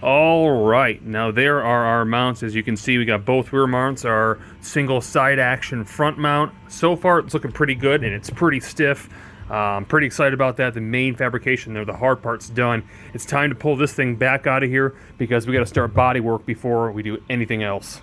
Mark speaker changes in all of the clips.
Speaker 1: All right, now there are our mounts. As you can see, we got both rear mounts, our single side action front mount. So far it's looking pretty good and it's pretty stiff. I'm pretty excited about that. The main fabrication there, the hard part's done. It's time to pull this thing back out of here because we got to start body work before we do anything else.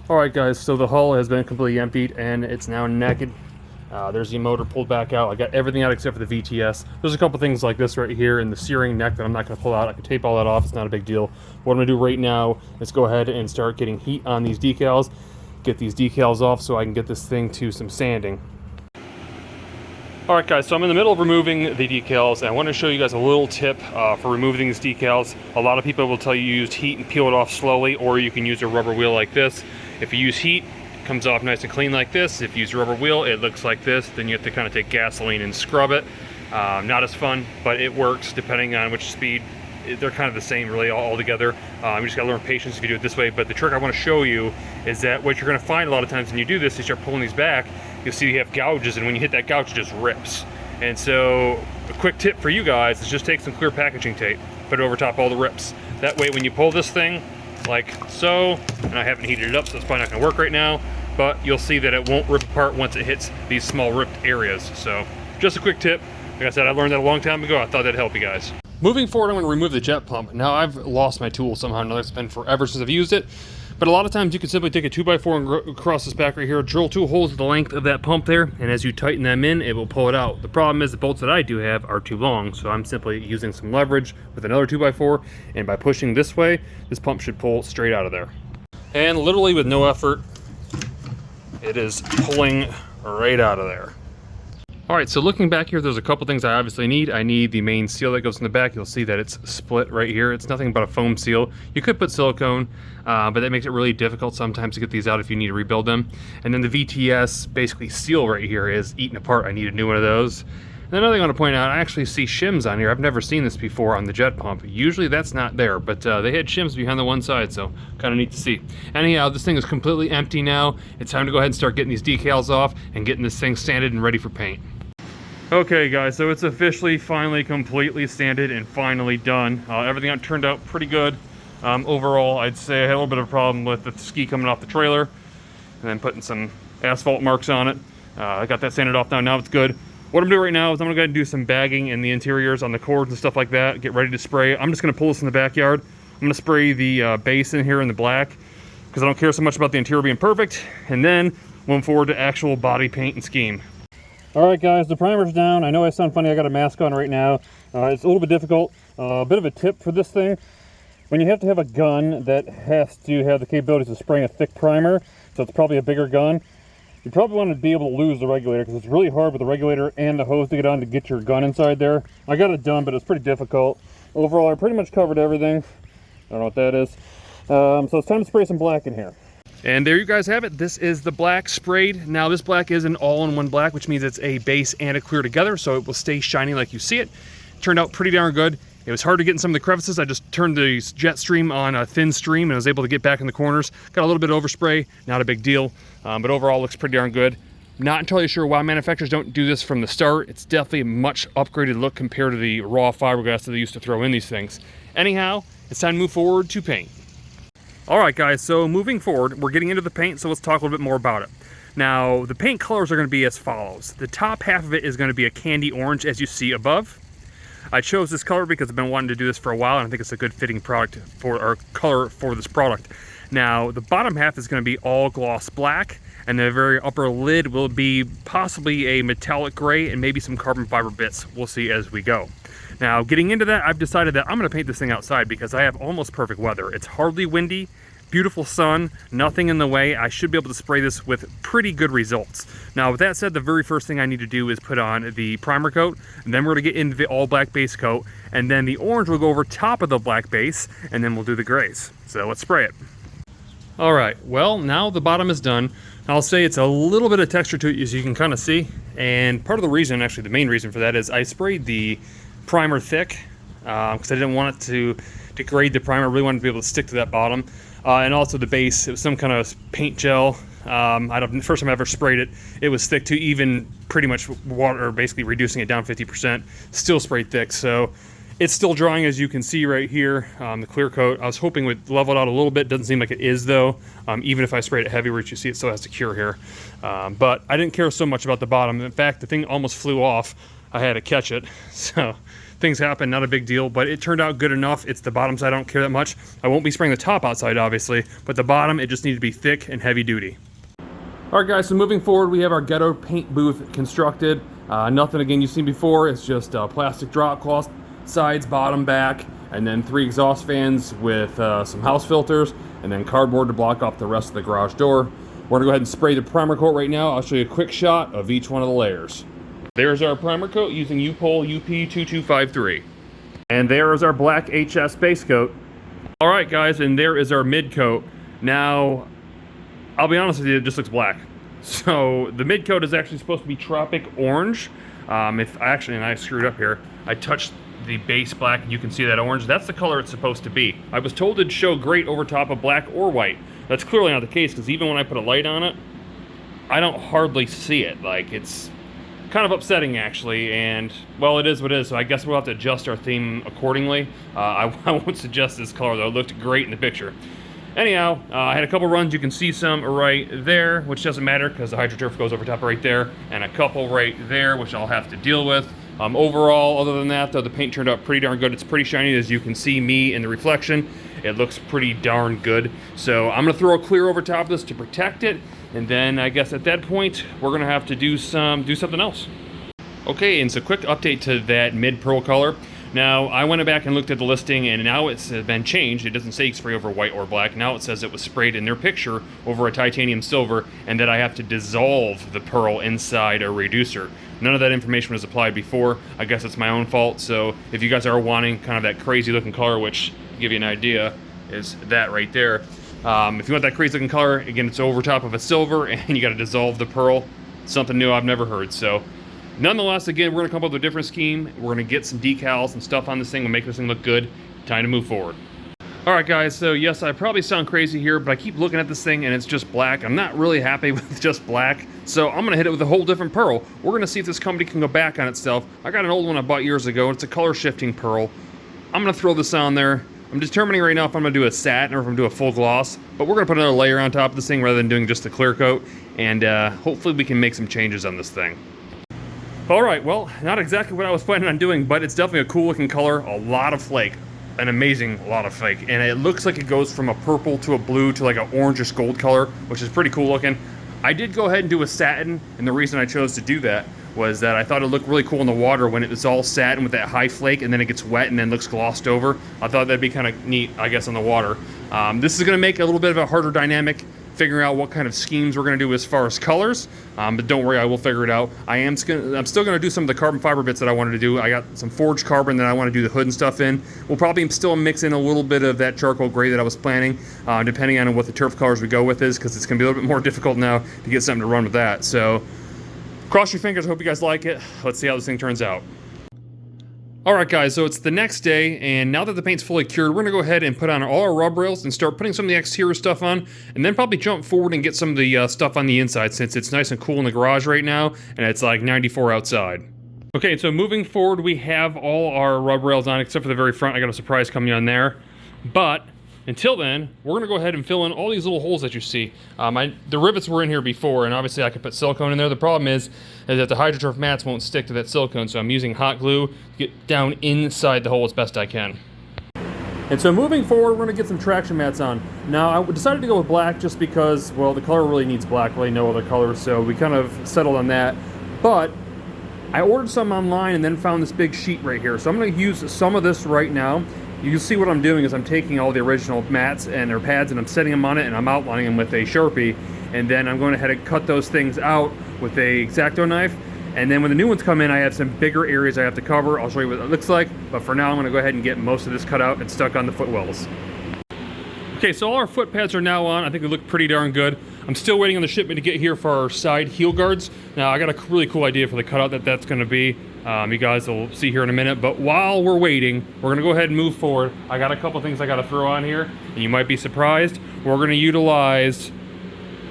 Speaker 1: Alright guys, so the hull has been completely emptied and it's now naked. There's the motor pulled back out. I got everything out except for the VTS. There's a couple things like this right here in the steering neck that I'm not going to pull out. I can tape all that off. It's not a big deal. What I'm going to do right now is go ahead and start getting heat on these decals. Get these decals off so I can get this thing to some sanding. Alright guys, so I'm in the middle of removing the decals, and I want to show you guys a little tip for removing these decals. A lot of people will tell you use heat and peel it off slowly, or you can use a rubber wheel like this. If you use heat, it comes off nice and clean like this. If you use a rubber wheel, it looks like this. Then you have to kind of take gasoline and scrub it. Not as fun, but it works depending on which speed. They're kind of the same really all together. You just gotta learn patience if you do it this way. But the trick I want to show you is that what you're gonna find a lot of times when you do this, you start pulling these back, you'll see you have gouges, and when you hit that gouge, it just rips. And so a quick tip for you guys is just take some clear packaging tape, put it over top all the rips. That way when you pull this thing, like so, and I haven't heated it up, so it's probably not gonna work right now, but you'll see that it won't rip apart once it hits these small ripped areas. So just a quick tip. Like I said, I learned that a long time ago. I thought that'd help you guys. Moving forward, I'm going to remove the jet pump. Now, I've lost my tool somehow or another. It's been forever since I've used it. But a lot of times you can simply take a 2x4 and cross this back right here, drill 2 holes the length of that pump there, and as you tighten them in, it will pull it out. The problem is the bolts that I do have are too long, so I'm simply using some leverage with another 2x4, and by pushing this way, this pump should pull straight out of there. And literally with no effort, it is pulling right out of there. Alright, so looking back here, there's a couple things I obviously need. I need the main seal that goes in the back. You'll see that it's split right here. It's nothing but a foam seal. You could put silicone, but that makes it really difficult sometimes to get these out if you need to rebuild them. And then the VTS basically seal right here is eaten apart. I need a new one of those. And another thing I want to point out, I actually see shims on here. I've never seen this before on the jet pump. Usually that's not there, but they had shims behind the one side, so kind of neat to see. Anyhow, this thing is completely empty now. It's time to go ahead and start getting these decals off and getting this thing sanded and ready for paint. Okay guys, so it's officially finally completely sanded and finally done. Everything turned out pretty good. Overall, I'd say I had a little bit of a problem with the ski coming off the trailer and then putting some asphalt marks on it. I got that sanded off now it's good. What I'm doing right now is I'm gonna go ahead and do some bagging in the interiors on the cords and stuff like that, get ready to spray. I'm just gonna pull this in the backyard. I'm gonna spray the base in here in the black because I don't care so much about the interior being perfect, and then moving forward to actual body paint and scheme. Alright guys, the primer's down. I know I sound funny, I got a mask on right now. It's a little bit difficult. A bit of a tip for this thing, when you have to have a gun that has to have the capabilities of spraying a thick primer, so it's probably a bigger gun, you probably want to be able to lose the regulator because it's really hard with the regulator and the hose to get on to get your gun inside there. I got it done, but it's pretty difficult. Overall, I pretty much covered everything. I don't know what that is. So it's time to spray some black in here. And there you guys have it. This is the black sprayed. Now this black is an all-in-one black, which means it's a base and a clear together, so it will stay shiny like you see it. Turned out pretty darn good. It was hard to get in some of the crevices. I just turned the jet stream on a thin stream and was able to get back in the corners. Got a little bit of overspray, not a big deal, but overall looks pretty darn good. Not entirely sure why manufacturers don't do this from the start. It's definitely a much upgraded look compared to the raw fiberglass that they used to throw in these things. Anyhow, it's time to move forward to paint. Alright guys, so moving forward, we're getting into the paint, so let's talk a little bit more about it. Now, the paint colors are going to be as follows. The top half of it is going to be a candy orange, as you see above. I chose this color because I've been wanting to do this for a while, and I think it's a good fitting product for, or color for this product. Now, the bottom half is going to be all gloss black, and the very upper lid will be possibly a metallic gray and maybe some carbon fiber bits. We'll see as we go. Now, getting into that, I've decided that I'm going to paint this thing outside because I have almost perfect weather. It's hardly windy, beautiful sun, nothing in the way. I should be able to spray this with pretty good results. Now, with that said, the very first thing I need to do is put on the primer coat, and then we're going to get into the all black base coat, and then the orange will go over top of the black base, and then we'll do the grays. So let's spray it. All right, well, now the bottom is done. I'll say it's a little bit of texture to it, as you can kind of see, and part of the reason, actually the main reason for that, is I sprayed the primer thick because I didn't want it to degrade the primer. I really wanted to be able to stick to that bottom. And also the base, it was some kind of paint gel. First time I ever sprayed it, it was thick to even pretty much water, basically reducing it down 50%. Still sprayed thick, so it's still drying, as you can see right here. The clear coat, I was hoping would level it out a little bit. Doesn't seem like it is though. Even if I sprayed it heavy, which you see it still has to cure here. But I didn't care so much about the bottom. In fact, the thing almost flew off. I had to catch it. So things happen, not a big deal, but it turned out good enough. It's the bottom side I don't care that much. I won't be spraying the top outside, obviously, but the bottom, it just needed to be thick and heavy duty. All right, guys, so moving forward, we have our ghetto paint booth constructed. Nothing, again, you've seen before. It's just plastic drop cloth, sides, bottom, back, and then 3 exhaust fans with some house filters, and then cardboard to block off the rest of the garage door. We're gonna go ahead and spray the primer coat right now. I'll show you a quick shot of each one of the layers. There's our primer coat using U-POL UP2253. And there is our black HS base coat. All right, guys, and there is our mid coat. Now, I'll be honest with you, it just looks black. So the mid coat is actually supposed to be tropic orange. And I screwed up here. I touched the base black, and you can see that orange. That's the color it's supposed to be. I was told it'd show great over top of black or white. That's clearly not the case, because even when I put a light on it, I don't hardly see it. Like, it's kind of upsetting, actually, and, well, it is what it is, so I guess we'll have to adjust our theme accordingly. I won't suggest this color, though. It looked great in the picture. Anyhow, I had a couple runs. You can see some right there, which doesn't matter because the HydroTurf goes over top right there, and a couple right there, which I'll have to deal with. Overall, other than that, though, the paint turned out pretty darn good. It's pretty shiny, as you can see me in the reflection. It looks pretty darn good. So I'm going to throw a clear over top of this to protect it, and then I guess at that point, we're going to have to do something else. Okay, and so quick update to that mid-pearl color. Now, I went back and looked at the listing, and now it's been changed. It doesn't say spray over white or black. Now it says it was sprayed in their picture over a titanium silver, and that I have to dissolve the pearl inside a reducer. None of that information was applied before. I guess it's my own fault. So if you guys are wanting kind of that crazy looking color, which, to give you an idea, is that right there. If you want that crazy looking color, again, it's over top of a silver, and you got to dissolve the pearl. Something new I've never heard. So nonetheless, again, we're going to come up with a different scheme. We're going to get some decals and stuff on this thing. We'll make this thing look good. Time to move forward. All right, guys, so yes, I probably sound crazy here, but I keep looking at this thing and it's just black. I'm not really happy with just black, so I'm going to hit it with a whole different pearl. We're going to see if this company can go back on itself. I got an old one I bought years ago. It's a color shifting pearl. I'm going to throw this on there. I'm determining right now if I'm going to do a satin or if I'm going to do a full gloss, but we're going to put another layer on top of this thing rather than doing just the clear coat, and hopefully we can make some changes on this thing. All right, well, not exactly what I was planning on doing, but it's definitely a cool looking color, a lot of flake, an amazing lot of flake, and it looks like it goes from a purple to a blue to like an orangish gold color, which is pretty cool looking. I did go ahead and do a satin, and the reason I chose to do that was that I thought it looked really cool in the water when it's all satin with that high flake, and then it gets wet and then looks glossed over. I thought that'd be kind of neat, I guess, on the water. This is going to make a little bit of a harder dynamic, figuring out what kind of schemes we're going to do as far as colors, but don't worry, I will figure it out. I'm still going to do some of the carbon fiber bits that I wanted to do. I got some forged carbon that I want to do the hood and stuff in. We'll probably still mix in a little bit of that charcoal gray that I was planning, depending on what the turf colors we go with is, because it's going to be a little bit more difficult now to get something to run with that. So cross your fingers, I hope you guys like it. Let's see how this thing turns out. Alright guys, so it's the next day, and now that the paint's fully cured, we're going to go ahead and put on all our rub rails and start putting some of the exterior stuff on, and then probably jump forward and get some of the stuff on the inside, since it's nice and cool in the garage right now, and it's like 94 outside. Okay, so moving forward, we have all our rub rails on, except for the very front. I got a surprise coming on there, but until then, we're going to go ahead and fill in all these little holes that you see. The rivets were in here before, and obviously I could put silicone in there. The problem is that the HydroTurf mats won't stick to that silicone, so I'm using hot glue to get down inside the hole as best I can. And so moving forward, we're going to get some traction mats on. Now, I decided to go with black just because, well, the color really needs black, really no other color, so we kind of settled on that. But I ordered some online and then found this big sheet right here, so I'm going to use some of this right now. You can see what I'm doing is I'm taking all the original mats and their pads and I'm setting them on it and I'm outlining them with a Sharpie, and then I'm going ahead and cut those things out with a X-Acto knife, and then when the new ones come in, I have some bigger areas I have to cover. I'll show you what it looks like, but for now I'm going to go ahead and get most of this cut out and stuck on the footwells. Okay, so all our foot pads are now on. I think they look pretty darn good. I'm still waiting on the shipment to get here for our side heel guards. Now, I got a really cool idea for the cutout that's going to be. You guys will see here in a minute, but while we're waiting, we're going to go ahead and move forward. I got a couple things I got to throw on here, and you might be surprised. we're going to utilize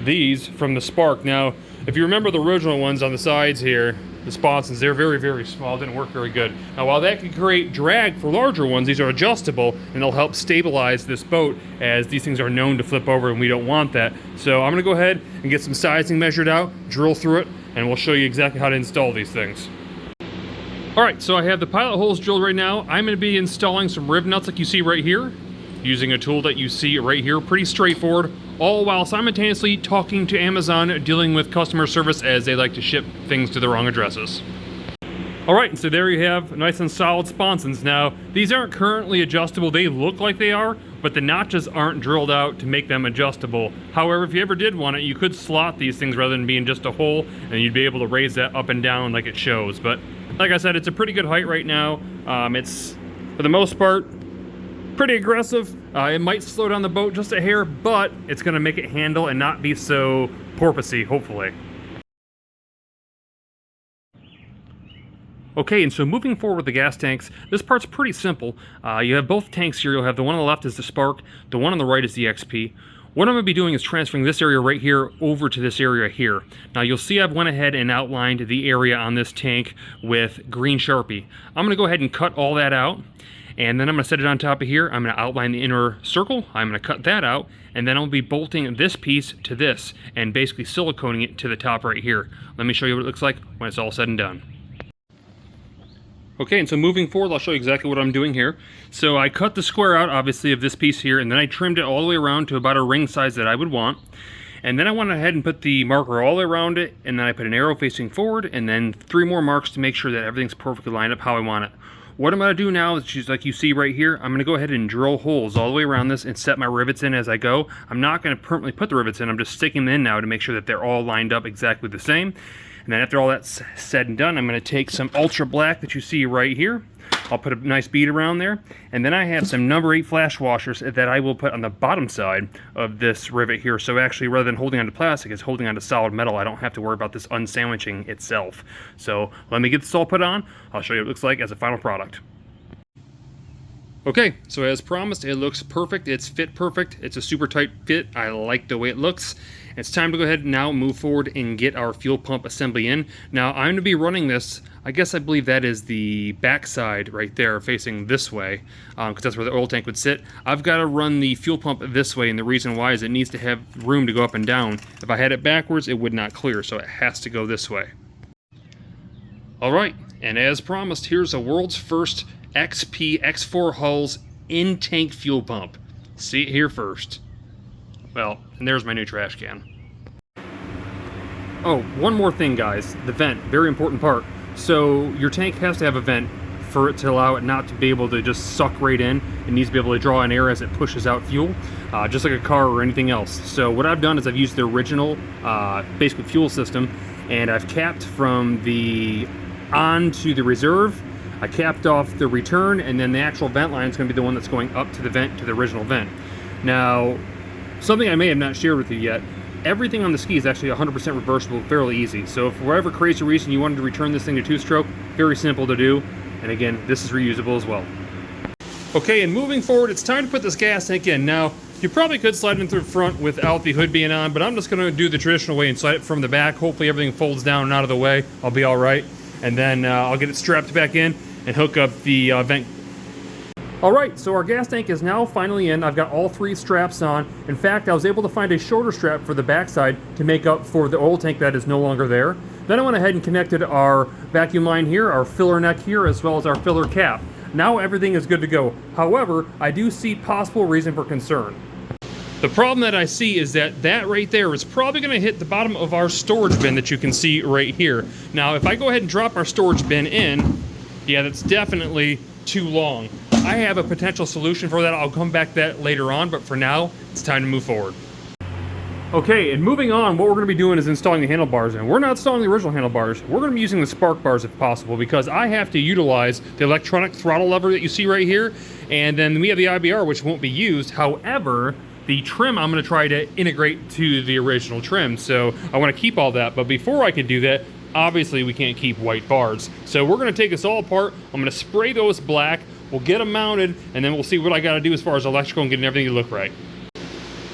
Speaker 1: these from the Spark. Now, if you remember the original ones on the sides here, the sponsons, they're very, very small, didn't work very good. Now, while that can create drag for larger ones, these are adjustable, and they'll help stabilize this boat, as these things are known to flip over, and we don't want that. So I'm gonna go ahead and get some sizing measured out, drill through it, and we'll show you exactly how to install these things. All right, so I have the pilot holes drilled right now. I'm gonna be installing some rib nuts like you see right here, using a tool that you see right here, pretty straightforward, all while simultaneously talking to Amazon, dealing with customer service as they like to ship things to the wrong addresses. All right, so there you have nice and solid sponsons. Now, these aren't currently adjustable. They look like they are, but the notches aren't drilled out to make them adjustable. However, if you ever did want it, you could slot these things rather than being just a hole, and you'd be able to raise that up and down like it shows. But like I said, it's a pretty good height right now. It's, for the most part, pretty aggressive. It might slow down the boat just a hair, but it's gonna make it handle and not be so porpoisey, hopefully. Okay, and so moving forward with the gas tanks, this part's pretty simple. You have both tanks here. You'll have the one on the left is the Spark, the one on the right is the XP. What I'm going to be doing is transferring this area right here over to this area here. Now you'll see I've went ahead and outlined the area on this tank with green Sharpie. I'm going to go ahead and cut all that out, and then I'm going to set it on top of here. I'm going to outline the inner circle. I'm going to cut that out, and then I'll be bolting this piece to this and basically siliconing it to the top right here. Let me show you what it looks like when it's all said and done. Okay, and so moving forward, I'll show you exactly what I'm doing here. So I cut the square out, obviously, of this piece here, and then I trimmed it all the way around to about a ring size that I would want. And then I went ahead and put the marker all the way around it, and then I put an arrow facing forward, and then 3 more marks to make sure that everything's perfectly lined up how I want it. What I'm going to do now is, just like you see right here, I'm going to go ahead and drill holes all the way around this and set my rivets in as I go. I'm not going to permanently put the rivets in, I'm just sticking them in now to make sure that they're all lined up exactly the same. And then after all that's said and done, I'm going to take some ultra black that you see right here. I'll put a nice bead around there. And then I have some number 8 flash washers that I will put on the bottom side of this rivet here. So actually, rather than holding onto plastic, it's holding onto solid metal. I don't have to worry about this unsandwiching itself. So let me get this all put on. I'll show you what it looks like as a final product. Okay, so as promised, it looks perfect. It's fit perfect. It's a super tight fit. I like the way it looks. It's time to go ahead and now move forward and get our fuel pump assembly in. Now, I'm going to be running this, I believe that is the back side right there facing this way, because that's where the oil tank would sit. I've got to run the fuel pump this way, and the reason why is it needs to have room to go up and down. If I had it backwards, it would not clear, so it has to go this way. All right, and as promised, here's the world's first XP X4 hulls in-tank fuel pump. See it here first. Well, and there's my new trash can. Oh, one more thing, guys. The vent, very important part. So your tank has to have a vent for it to allow it not to be able to just suck right in. It needs to be able to draw in air as it pushes out fuel, just like a car or anything else. So what I've done is I've used the original basic fuel system, and I've capped from the on to the reserve. I capped off the return, and then the actual vent line is going to be the one that's going up to the vent, to the original vent. Now, something I may have not shared with you yet, everything on the ski is actually 100% reversible, fairly easy. So if for whatever crazy reason you wanted to return this thing to 2-stroke, very simple to do. And again, this is reusable as well. Okay, and moving forward, it's time to put this gas tank in. Now, you probably could slide in through the front without the hood being on, but I'm just going to do the traditional way and slide it from the back. Hopefully everything folds down and out of the way. I'll be all right. And then I'll get it strapped back in and hook up the vent. Alright, so our gas tank is now finally in. I've got all 3 straps on. In fact, I was able to find a shorter strap for the backside to make up for the oil tank that is no longer there. Then I went ahead and connected our vacuum line here, our filler neck here, as well as our filler cap. Now everything is good to go. However, I do see possible reason for concern. The problem that I see is that right there is probably going to hit the bottom of our storage bin that you can see right here. Now, if I go ahead and drop our storage bin in, yeah, that's definitely too long. I have a potential solution for that. I'll come back to that later on, but for now, it's time to move forward. Okay, and moving on, what we're going to be doing is installing the handlebars, and we're not installing the original handlebars. We're going to be using the Spark bars if possible, because I have to utilize the electronic throttle lever that you see right here, and then we have the IBR, which won't be used. However, the trim I'm going to try to integrate to the original trim, so I want to keep all that. But before I can do that, obviously we can't keep white bars. So we're going to take this all apart. I'm going to spray those black. We'll get them mounted, and then we'll see what I got to do as far as electrical and getting everything to look right.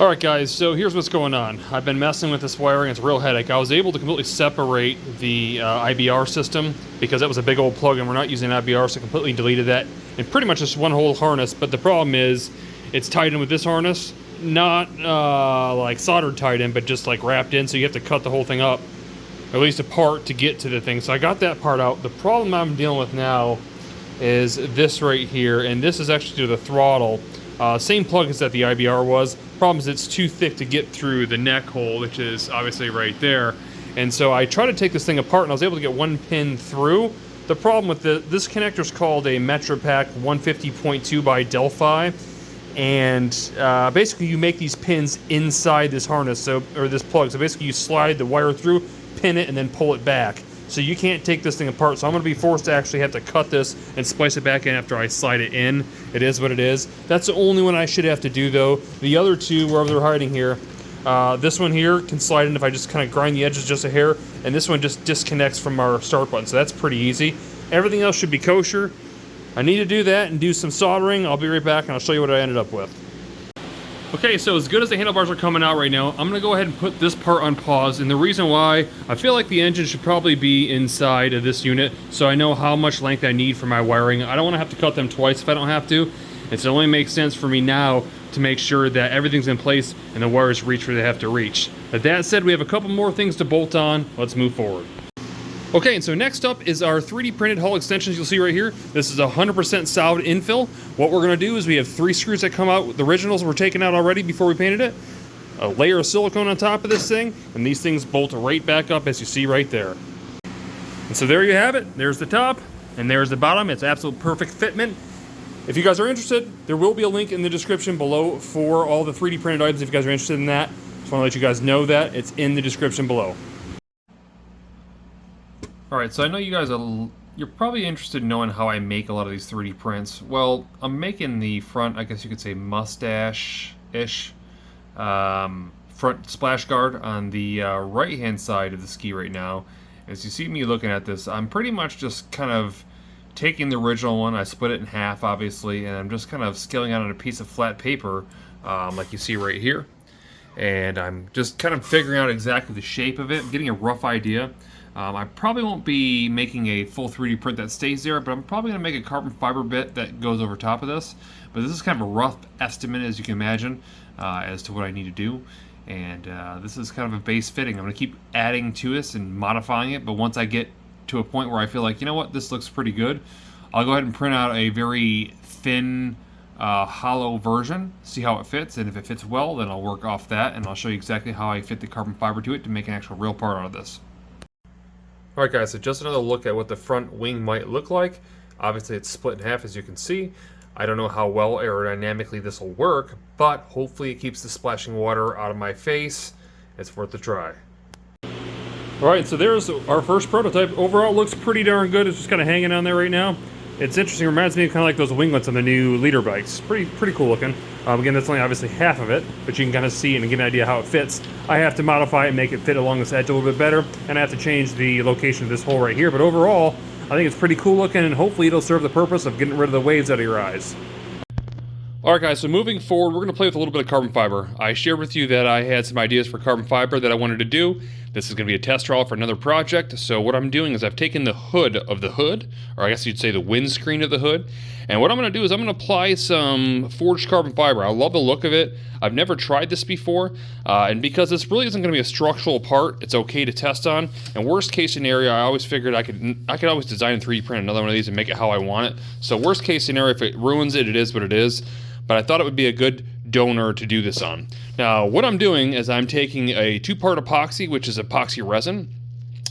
Speaker 1: Alright guys, so here's what's going on. I've been messing with this wiring, it's a real headache. I was able to completely separate the IBR system because that was a big old plug and we're not using IBR, so I completely deleted that. And pretty much just one whole harness, but the problem is it's tied in with this harness. Not like soldered tied in, but just like wrapped in, so you have to cut the whole thing up. Or at least a part to get to the thing. So I got that part out. The problem I'm dealing with now is this right here, and this is actually to the throttle. Same plug as that the IBR was. Problem is it's too thick to get through the neck hole, which is obviously right there. And so I tried to take this thing apart and I was able to get one pin through. The problem with this connector is called a MetroPack 150.2 by Delphi. And basically you make these pins inside this harness, or this plug. So basically you slide the wire through, pin it, and then pull it back. So you can't take this thing apart, so I'm going to be forced to actually have to cut this and splice it back in after I slide it in. It is what it is. That's the only one I should have to do though. The other two, wherever they're hiding here, this one here can slide in if I just kind of grind the edges just a hair, and this one just disconnects from our start button, so that's pretty easy. Everything else should be kosher. I need to do that and do some soldering. I'll be right back and I'll show you what I ended up with. Okay, so as good as the handlebars are coming out right now, I'm going to go ahead and put this part on pause, and the reason why, I feel like the engine should probably be inside of this unit, so I know how much length I need for my wiring. I don't want to have to cut them twice if I don't have to. It only makes sense for me now to make sure that everything's in place and the wires reach where they have to reach. But that said, we have a couple more things to bolt on. Let's move forward. Okay, and so next up is our 3D printed hull extensions you'll see right here. This is 100% solid infill. What we're gonna do is we have 3 screws that come out. The originals were taken out already before we painted it. A layer of silicone on top of this thing, and these things bolt right back up as you see right there. And so there you have it. There's the top, and there's the bottom. It's absolute perfect fitment. If you guys are interested, there will be a link in the description below for all the 3D printed items if you guys are interested in that. Just wanna let you guys know that. It's in the description below. Alright, so I know you guys you're probably interested in knowing how I make a lot of these 3D prints. Well, I'm making the front, I guess you could say mustache-ish, front splash guard on the right-hand side of the ski right now. As you see me looking at this, I'm pretty much just kind of taking the original one, I split it in half obviously, and I'm just kind of scaling out on a piece of flat paper, like you see right here. And I'm just kind of figuring out exactly the shape of it, getting a rough idea. I probably won't be making a full 3D print that stays there, but I'm probably going to make a carbon fiber bit that goes over top of this. But this is kind of a rough estimate, as you can imagine, as to what I need to do. And this is kind of a base fitting. I'm going to keep adding to this and modifying it, but once I get to a point where I feel like, you know what, this looks pretty good, I'll go ahead and print out a very thin, hollow version, see how it fits, and if it fits well, then I'll work off that, and I'll show you exactly how I fit the carbon fiber to it to make an actual real part out of this. Alright guys, so just another look at what the front wing might look like. Obviously it's split in half as you can see. I don't know how well aerodynamically this will work, but hopefully it keeps the splashing water out of my face. It's worth a try. Alright, so there's our first prototype. Overall it looks pretty darn good. It's just kind of hanging on there right now. It's interesting, it reminds me of kind of like those winglets on the new leader bikes. Pretty cool looking. Again, that's only obviously half of it, but you can kind of see and get an idea how it fits. I have to modify it and make it fit along this edge a little bit better, and I have to change the location of this hole right here, but overall, I think it's pretty cool looking, and hopefully it'll serve the purpose of getting rid of the waves out of your eyes. Alright guys, so moving forward, we're going to play with a little bit of carbon fiber. I shared with you that I had some ideas for carbon fiber that I wanted to do. This is going to be a test trial for another project, so what I'm doing is I've taken the hood of the hood, or I guess you'd say the windscreen of the hood, and what I'm going to do is I'm going to apply some forged carbon fiber. I love the look of it. I've never tried this before, and because this really isn't going to be a structural part, it's okay to test on, and worst case scenario, I always figured I could always design and 3D print another one of these and make it how I want it. So worst case scenario, if it ruins it, it is what it is. But I thought it would be a good donor to do this on. Now, what I'm doing is I'm taking a 2-part epoxy, which is epoxy resin.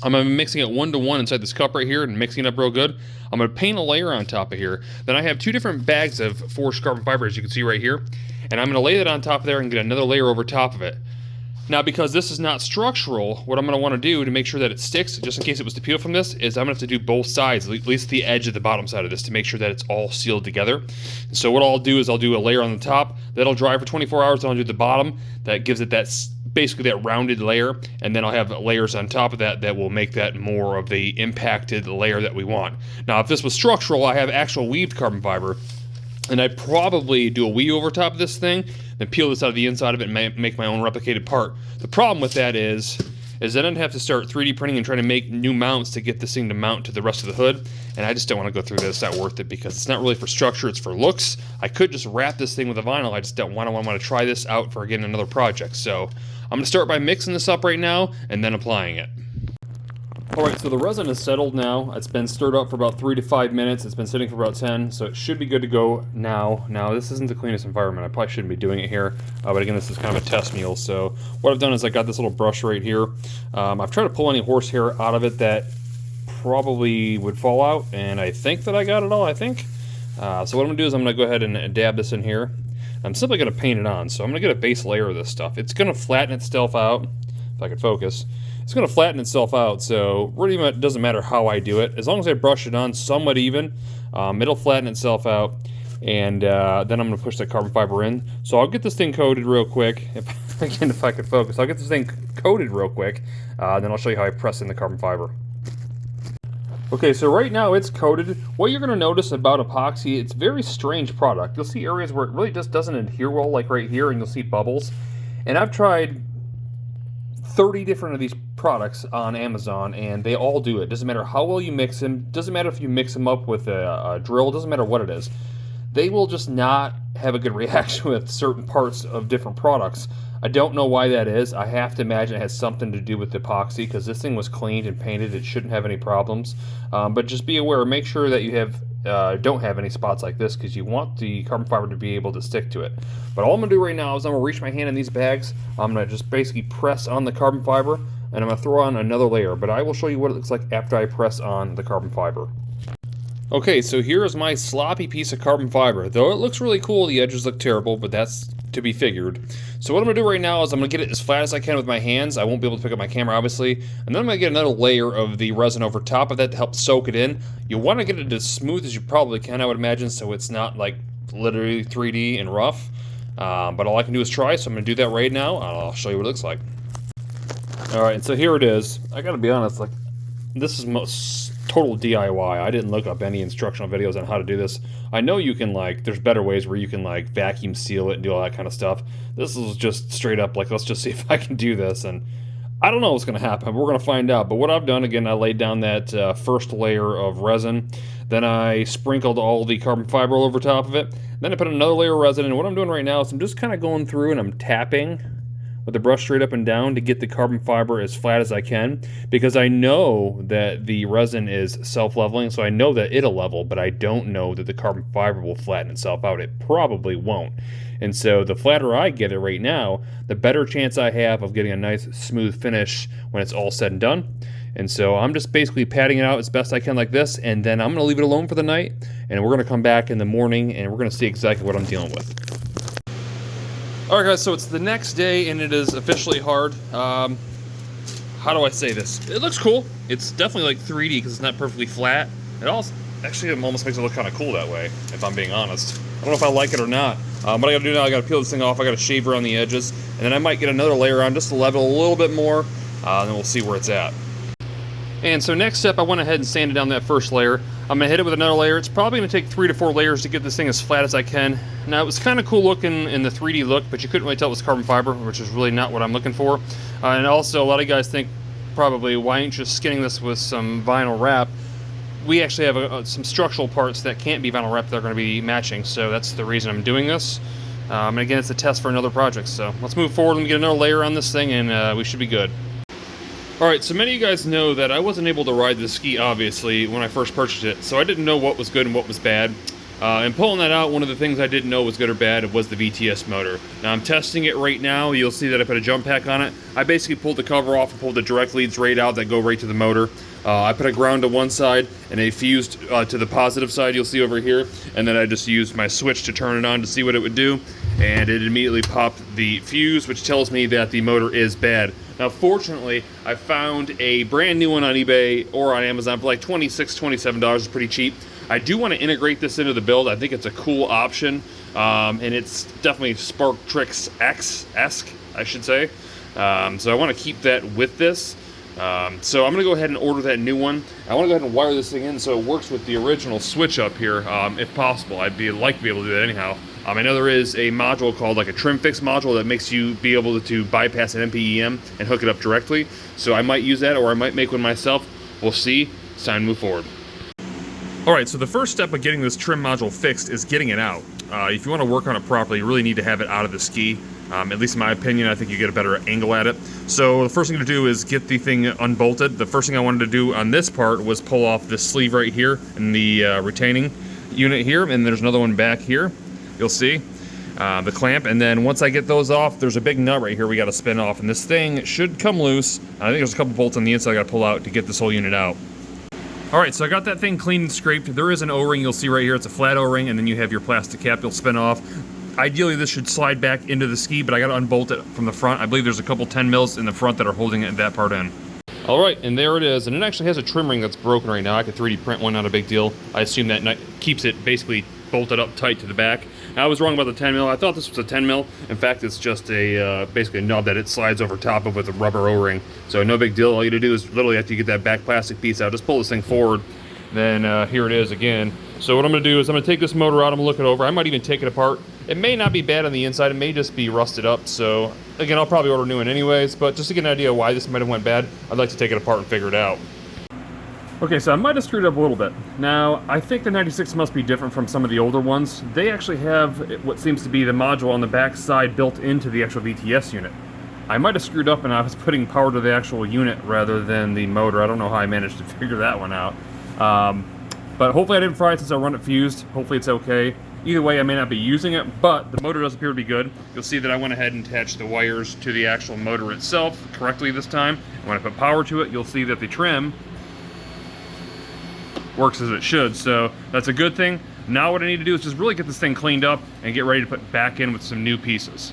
Speaker 1: I'm going to be mixing it 1-to-1 inside this cup right here and mixing it up real good. I'm going to paint a layer on top of here. Then I have 2 different bags of forged carbon fiber, as you can see right here. And I'm going to lay that on top of there and get another layer over top of it. Now, because this is not structural, what I'm going to want to do to make sure that it sticks, just in case it was to peel from this, is I'm going to have to do both sides, at least the edge of the bottom side of this, to make sure that it's all sealed together. And so what I'll do is I'll do a layer on the top, that'll dry for 24 hours, then I'll do the bottom, that gives it basically that rounded layer, and then I'll have layers on top of that that will make that more of the impacted layer that we want. Now, if this was structural, I have actual weaved carbon fiber, And I'd probably do a weave over top of this thing, then peel this out of the inside of it and make my own replicated part. The problem with that is then I'd have to start 3D printing and trying to make new mounts to get this thing to mount to the rest of the hood. And I just don't want to go through this. It's not worth it because it's not really for structure, it's for looks. I could just wrap this thing with a vinyl. I just don't want to try this out for, again, another project. So I'm going to start by mixing this up right now and then applying it. Alright, so the resin is settled now. It's been stirred up for about 3 to 5 minutes. It's been sitting for about 10, so it should be good to go now. Now, this isn't the cleanest environment. I probably shouldn't be doing it here, but again, this is kind of a test meal. So what I've done is I got this little brush right here. I've tried to pull any horsehair out of it that probably would fall out, and I think that I got it all, I think. So what I'm going to do is I'm going to go ahead and dab this in here. I'm simply going to paint it on, so I'm going to get a base layer of this stuff. It's going to flatten itself out, if I could focus. It's going to flatten itself out, so really it doesn't matter how I do it. As long as I brush it on somewhat even, it'll flatten itself out, and then I'm going to push the carbon fiber in. So I'll get this thing coated real quick. If I could focus, I'll get this thing coated real quick, then I'll show you how I press in the carbon fiber. Okay, so right now it's coated. What you're going to notice about epoxy, it's a very strange product. You'll see areas where it really just doesn't adhere well, like right here, and you'll see bubbles. And I've tried 30 different of these products on Amazon, and they all do it. Doesn't matter how well you mix them, doesn't matter if you mix them up with a drill, doesn't matter what it is. They will just not have a good reaction with certain parts of different products. I don't know why that is. I have to imagine it has something to do with the epoxy, because this thing was cleaned and painted. It shouldn't have any problems. But just be aware, make sure that you have don't have any spots like this, because you want the carbon fiber to be able to stick to it. But all I'm going to do right now is I'm going to reach my hand in these bags. I'm going to just basically press on the carbon fiber, and I'm going to throw on another layer. But I will show you what it looks like after I press on the carbon fiber. Okay, so here's my sloppy piece of carbon fiber. Though it looks really cool, the edges look terrible, but that's to be figured. So what I'm going to do right now is I'm going to get it as flat as I can with my hands. I won't be able to pick up my camera, obviously. And then I'm going to get another layer of the resin over top of that to help soak it in. You want to get it as smooth as you probably can, I would imagine, so it's not like literally 3D and rough. But all I can do is try, so I'm going to do that right now, and I'll show you what it looks like. Alright, and so here it is. I gotta be honest, like, this is total DIY. I didn't look up any instructional videos on how to do this. I know you can, like, there's better ways where you can, like, vacuum seal it and do all that kind of stuff. This is just straight up, like, let's just see if I can do this, and I don't know what's going to happen. We're going to find out. But what I've done, again, I laid down that first layer of resin. Then I sprinkled all the carbon fiber all over top of it. Then I put another layer of resin, and what I'm doing right now is I'm just kind of going through and I'm tapping with the brush straight up and down to get the carbon fiber as flat as I can, because I know that the resin is self-leveling, so I know that it'll level, but I don't know that the carbon fiber will flatten itself out. It probably won't. And so the flatter I get it right now, the better chance I have of getting a nice smooth finish when it's all said and done. And so I'm just basically patting it out as best I can like this, and then I'm going to leave it alone for the night, and we're going to come back in the morning and we're going to see exactly what I'm dealing with. Alright guys, so it's the next day and it is officially hard. How do I say this? It looks cool. It's definitely like 3D because it's not perfectly flat. It also, actually, it almost makes it look kind of cool that way, if I'm being honest. I don't know if I like it or not. What I gotta do now, I gotta peel this thing off, I gotta shave around the edges, and then I might get another layer on just to level a little bit more, and then we'll see where it's at. And so next step, I went ahead and sanded down that first layer. I'm going to hit it with another layer. It's probably going to take 3 to 4 layers to get this thing as flat as I can. Now, it was kind of cool looking in the 3D look, but you couldn't really tell it was carbon fiber, which is really not what I'm looking for. And also, a lot of guys think probably, why aren't you just skinning this with some vinyl wrap? We actually have some structural parts that can't be vinyl wrap that are going to be matching, so that's the reason I'm doing this. And again, it's a test for another project, so let's move forward and get another layer on this thing, and we should be good. Alright, so many of you guys know that I wasn't able to ride the ski, obviously, when I first purchased it, so I didn't know what was good and what was bad. And pulling that out, one of the things I didn't know was good or bad was the VTS motor. Now I'm testing it right now. You'll see that I put a jump pack on it. I basically pulled the cover off and pulled the direct leads right out that go right to the motor. I put a ground to one side and a fuse to the positive side, you'll see over here, and then I just used my switch to turn it on to see what it would do, and it immediately popped the fuse, which tells me that the motor is bad. Now fortunately, I found a brand new one on eBay or on Amazon for like $26, $27. It's pretty cheap. I do want to integrate this into the build. I think it's a cool option, and it's definitely Spark Tricks X-esque, I should say. So I want to keep that with this. So I'm going to go ahead and order that new one. I want to go ahead and wire this thing in so it works with the original switch up here, if possible. I'd like to be able to do that anyhow. I know there is a module called like a trim fix module that makes you be able to bypass an MPEM and hook it up directly. So I might use that, or I might make one myself. We'll see. It's time to move forward. Alright, so the first step of getting this trim module fixed is getting it out. If you want to work on it properly, you really need to have it out of the ski. At least in my opinion, I think you get a better angle at it. So the first thing to do is get the thing unbolted. The first thing I wanted to do on this part was pull off this sleeve right here in the retaining unit here, and there's another one back here. You'll see the clamp, and then once I get those off, there's a big nut right here we got to spin off, and this thing should come loose. I think there's a couple bolts on the inside I got to pull out to get this whole unit out. Alright, so I got that thing cleaned and scraped. There is an O-ring you'll see right here. It's a flat O-ring, and then you have your plastic cap you'll spin off. Ideally, this should slide back into the ski, but I got to unbolt it from the front. I believe there's a couple 10 mils in the front that are holding it, that part in. Alright, and there it is. And it actually has a trim ring that's broken right now. I could 3D print one, not a big deal. I assume that keeps it basically bolted up tight to the back. I was wrong about the 10 mil. I thought this was a 10 mil. In fact, it's just a basically a nub that it slides over top of with a rubber O-ring. So no big deal. All you got to do is literally after you get that back plastic piece out, just pull this thing forward. Then here it is again. So what I'm going to do is I'm going to take this motor out, I'm going to look it over. I might even take it apart. It may not be bad on the inside, it may just be rusted up. So again, I'll probably order a new one anyways, but just to get an idea why this might have went bad, I'd like to take it apart and figure it out. Okay, so I might have screwed up a little bit. Now, I think the 96 must be different from some of the older ones. They actually have what seems to be the module on the back side built into the actual VTS unit. I might have screwed up and I was putting power to the actual unit rather than the motor. I don't know how I managed to figure that one out. But hopefully I didn't fry it since I run it fused. Hopefully it's okay. Either way, I may not be using it, but the motor does appear to be good. You'll see that I went ahead and attached the wires to the actual motor itself correctly this time. And when I put power to it, you'll see that the trim works as it should. So that's a good thing. Now what I need to do is just really get this thing cleaned up and get ready to put back in with some new pieces.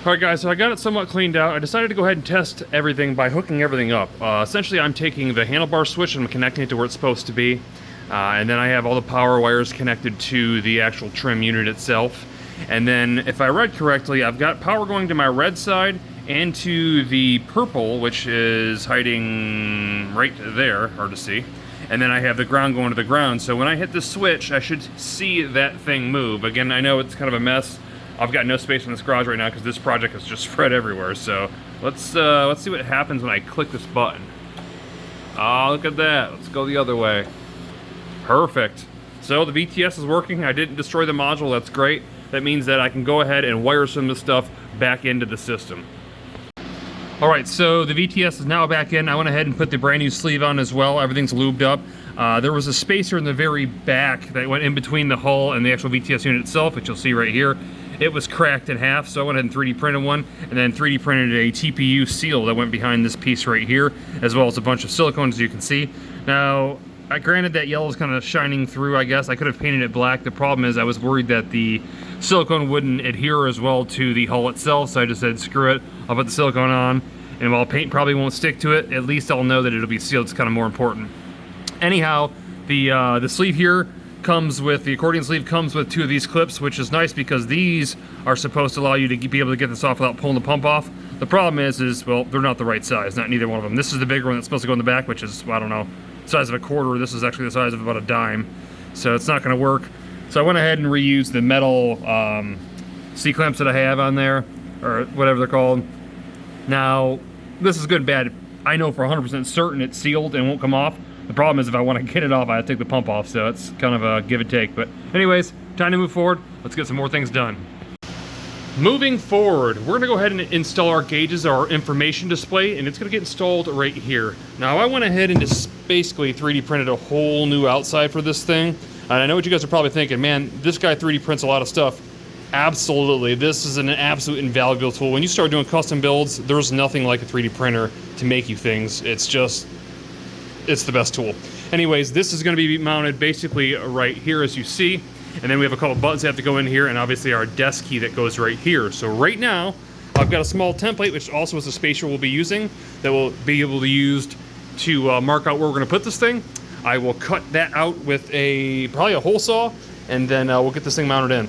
Speaker 1: Alright guys, so I got it somewhat cleaned out. I decided to go ahead and test everything by hooking everything up. Essentially I'm taking the handlebar switch and I'm connecting it to where it's supposed to be. And then I have all the power wires connected to the actual trim unit itself. And then if I read correctly, I've got power going to my red side and to the purple, which is hiding right there, hard to see. And then I have the ground going to the ground. So when I hit the switch, I should see that thing move. Again, I know it's kind of a mess. I've got no space in this garage right now because this project is just spread everywhere. So let's see what happens when I click this button. Oh, look at that. Let's go the other way. Perfect. So the VTS is working. I didn't destroy the module. That's great. That means that I can go ahead and wire some of this stuff back into the system. Alright, so the VTS is now back in. I went ahead and put the brand new sleeve on as well. Everything's lubed up. There was a spacer in the very back that went in between the hull and the actual VTS unit itself, which you'll see right here. It was cracked in half, so I went ahead and 3D printed one, and then 3D printed a TPU seal that went behind this piece right here, as well as a bunch of silicone, as you can see. Now, granted that yellow is kind of shining through, I guess. I could have painted it black. The problem is I was worried that the silicone wouldn't adhere as well to the hull itself, so I just said, screw it, I'll put the silicone on, and while paint probably won't stick to it, at least I'll know that it'll be sealed. It's kind of more important. Anyhow, the sleeve here comes with, the accordion sleeve comes with 2 of these clips, which is nice because these are supposed to allow you to be able to get this off without pulling the pump off. The problem is well, they're not the right size, not neither one of them. This is the bigger one that's supposed to go in the back, which is, I don't know, the size of a quarter. This is actually the size of about a dime, so it's not going to work. So I went ahead and reused the metal C-clamps that I have on there, or whatever they're called. Now, this is good and bad. I know for 100% certain it's sealed and won't come off. The problem is if I want to get it off, I have to take the pump off, so it's kind of a give and take. But anyways, time to move forward. Let's get some more things done. Moving forward, we're going to go ahead and install our gauges, our information display, and it's going to get installed right here. Now, I went ahead and just basically 3D printed a whole new outside for this thing. And I know what you guys are probably thinking, man, this guy 3D prints a lot of stuff. Absolutely, this is an absolute invaluable tool. When you start doing custom builds, there's nothing like a 3D printer to make you things. It's the best tool. Anyways, this is going to be mounted basically right here, as you see. And then we have a couple buttons that have to go in here, and obviously our desk key that goes right here. So right now, I've got a small template, which also is a spacer we'll be using, that we'll be able to use to mark out where we're going to put this thing. I will cut that out with probably a hole saw, and then we'll get this thing mounted in.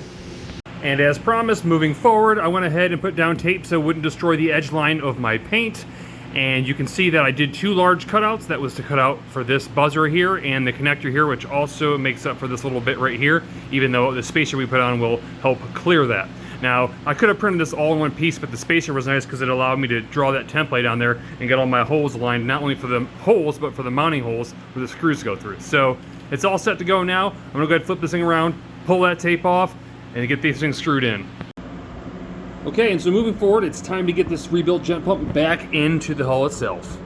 Speaker 1: And as promised, moving forward, I went ahead and put down tape so it wouldn't destroy the edge line of my paint. And you can see that I did 2 large cutouts. That was to cut out for this buzzer here and the connector here, which also makes up for this little bit right here, even though the spacer we put on will help clear that. Now, I could have printed this all in one piece, but the spacer was nice because it allowed me to draw that template on there and get all my holes aligned, not only for the holes, but for the mounting holes where the screws go through. So it's all set to go now. I'm gonna go ahead and flip this thing around, pull that tape off, and get these things screwed in. Okay, and so moving forward, it's time to get this rebuilt jet pump back into the hull itself.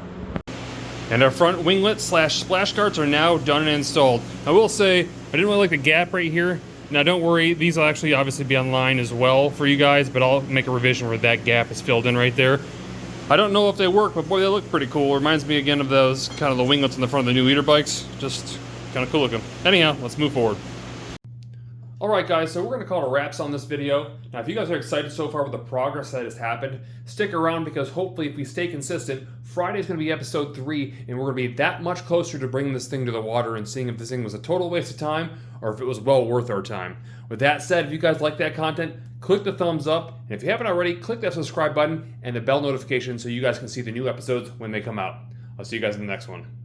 Speaker 1: And our front winglet slash splash guards are now done and installed. I will say, I didn't really like the gap right here. Now don't worry, these will actually obviously be online as well for you guys, but I'll make a revision where that gap is filled in right there. I don't know if they work, but boy, they look pretty cool. Reminds me again of those kind of the winglets in the front of the new leader bikes. Just kind of cool looking. Anyhow, let's move forward. Alright guys, so we're going to call it a wraps on this video. Now if you guys are excited so far with the progress that has happened, stick around because hopefully if we stay consistent, Friday is going to be episode 3 and we're going to be that much closer to bringing this thing to the water and seeing if this thing was a total waste of time or if it was well worth our time. With that said, if you guys like that content, click the thumbs up, and if you haven't already, click that subscribe button and the bell notification so you guys can see the new episodes when they come out. I'll see you guys in the next one.